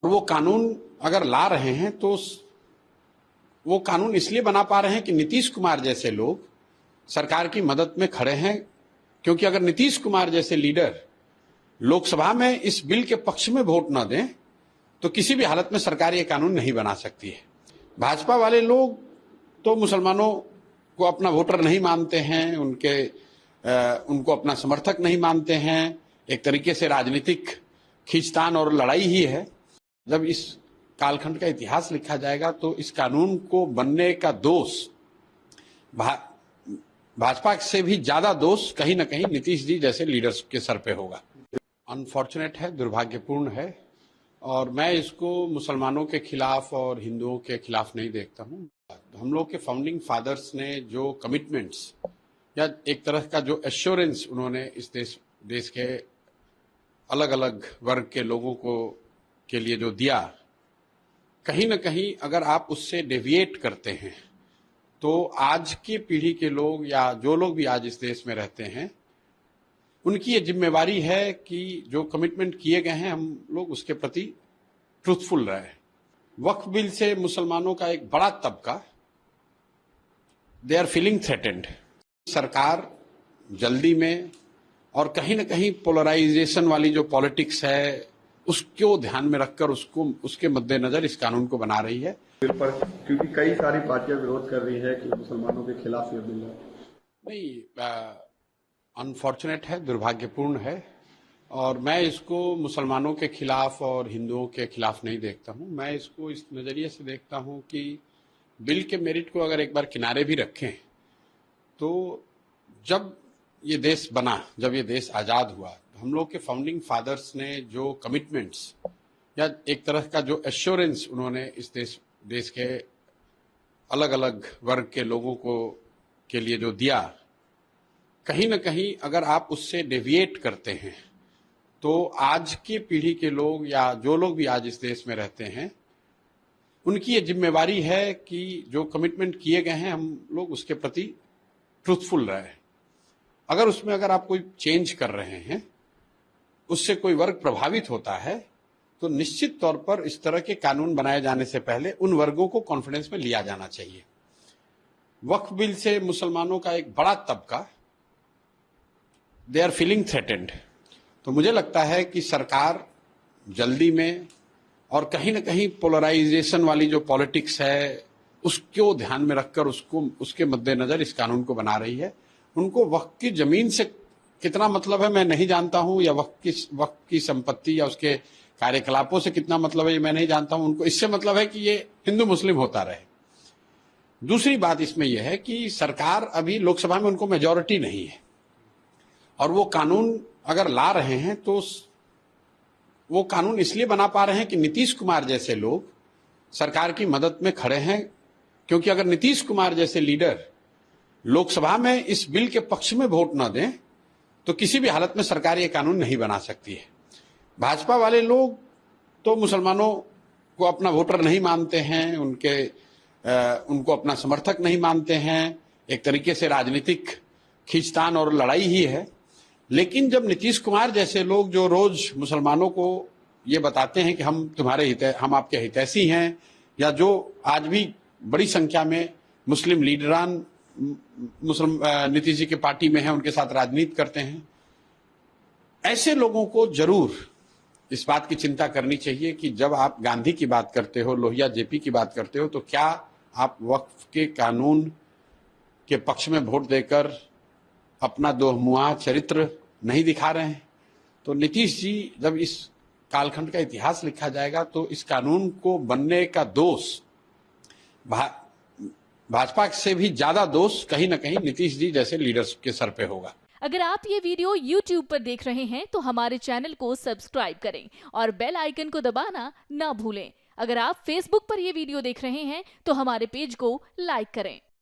वो कानून अगर ला रहे हैं तो वो कानून इसलिए बना पा रहे हैं कि नीतीश कुमार जैसे लोग सरकार की मदद में खड़े हैं। क्योंकि अगर नीतीश कुमार जैसे लीडर लोकसभा में इस बिल के पक्ष में वोट न दें तो किसी भी हालत में सरकार ये कानून नहीं बना सकती है। भाजपा वाले लोग तो मुसलमानों को अपना वोटर नहीं मानते हैं, उनको अपना समर्थक नहीं मानते हैं। एक तरीके से राजनीतिक खींचतान और लड़ाई ही है। जब इस कालखंड का इतिहास लिखा जाएगा तो इस कानून को बनने का दोष भाजपा से भी ज्यादा दोष कहीं ना कहीं नीतीश जी जैसे लीडर्स के सर पे होगा। अनफॉर्चुनेट है, दुर्भाग्यपूर्ण है, और मैं इसको मुसलमानों के खिलाफ और हिंदुओं के खिलाफ नहीं देखता हूँ। हम लोग के फाउंडिंग फादर्स ने जो कमिटमेंट्स या एक तरह का जो एश्योरेंस उन्होंने इस देश के अलग अलग वर्ग के लोगों को के लिए जो दिया, कहीं ना कहीं अगर आप उससे डेविएट करते हैं तो आज की पीढ़ी के लोग या जो लोग भी आज इस देश में रहते हैं उनकी ये जिम्मेवारी है कि जो कमिटमेंट किए गए हैं हम लोग उसके प्रति ट्रूथफुल रहे। वक्फ बिल से मुसलमानों का एक बड़ा तबका दे आर फीलिंग थ्रेटेंड। सरकार जल्दी में और कहीं ना कहीं पोलराइजेशन वाली जो पॉलिटिक्स है उसको ध्यान में रखकर उसके मद्देनजर इस कानून को बना रही है। बिल पर क्योंकि कई सारी पार्टियां विरोध कर रही है कि मुसलमानों के खिलाफ ये बिल है। नहीं, अनफॉर्चुनेट है, दुर्भाग्यपूर्ण है, और मैं इसको मुसलमानों के खिलाफ और हिंदुओं के खिलाफ नहीं देखता हूं। मैं इसको इस नजरिए से देखता हूं कि बिल के मेरिट को अगर एक बार किनारे भी रखें तो जब ये देश बना, जब ये देश आजाद हुआ, हम लोग के फाउंडिंग फादर्स ने जो कमिटमेंट्स या एक तरह का जो एश्योरेंस उन्होंने इस देश के अलग अलग वर्ग के लोगों के लिए जो दिया, कहीं ना कहीं अगर आप उससे डेविएट करते हैं तो आज की पीढ़ी के लोग या जो लोग भी आज इस देश में रहते हैं उनकी ये जिम्मेवारी है कि जो कमिटमेंट किए गए हैं हम लोग उसके प्रति ट्रूथफुल रहे। अगर आप कोई चेंज कर रहे हैं, उससे कोई वर्ग प्रभावित होता है तो निश्चित तौर पर इस तरह के कानून बनाए जाने से पहले उन वर्गों को कॉन्फिडेंस में लिया जाना चाहिए। वक्फ बिल से मुसलमानों का एक बड़ा तबका दे आर फीलिंग थ्रेटेंड। तो मुझे लगता है कि सरकार जल्दी में और कहीं ना कहीं पोलराइजेशन वाली जो पॉलिटिक्स है उसको ध्यान में रखकर उसके मद्देनजर इस कानून को बना रही है। उनको वक्फ की जमीन से कितना मतलब है मैं नहीं जानता हूं, या वक्फ की संपत्ति या उसके कार्यकलापों से कितना मतलब है ये मैं नहीं जानता हूं। उनको इससे मतलब है कि ये हिंदू मुस्लिम होता रहे। दूसरी बात इसमें यह है कि सरकार अभी लोकसभा में उनको मेजॉरिटी नहीं है, और वो कानून अगर ला रहे हैं तो वो कानून इसलिए बना पा रहे हैं कि नीतीश कुमार जैसे लोग सरकार की मदद में खड़े हैं। क्योंकि अगर नीतीश कुमार जैसे लीडर लोकसभा में इस बिल के पक्ष में वोट न दें तो किसी भी हालत में सरकार ये कानून नहीं बना सकती है। भाजपा वाले लोग तो मुसलमानों को अपना वोटर नहीं मानते हैं, उनको अपना समर्थक नहीं मानते हैं। एक तरीके से राजनीतिक खींचतान और लड़ाई ही है। लेकिन जब नीतीश कुमार जैसे लोग जो रोज मुसलमानों को ये बताते हैं कि हम आपके हितैषी हैं, या जो आज भी बड़ी संख्या में मुस्लिम लीडरान नीतीश जी के पार्टी में हैं, उनके साथ राजनीति करते हैं, ऐसे लोगों को जरूर इस बात की चिंता करनी चाहिए कि जब आप गांधी की बात करते हो, लोहिया जेपी की बात करते हो, तो क्या आप वक्फ के कानून के पक्ष में वोट देकर अपना दोमुहा चरित्र नहीं दिखा रहे हैं? तो नीतीश जी जब इस कालखंड का इतिहास लिखा जाएगा तो इस कानून को बनने का दोष भाजपा से भी ज्यादा दोष कहीं ना कहीं नीतीश जी जैसे लीडर्स के सर पे होगा। अगर आप ये वीडियो YouTube पर देख रहे हैं तो हमारे चैनल को सब्सक्राइब करें और बेल आइकन को दबाना ना भूलें। अगर आप Facebook पर ये वीडियो देख रहे हैं तो हमारे पेज को लाइक करें।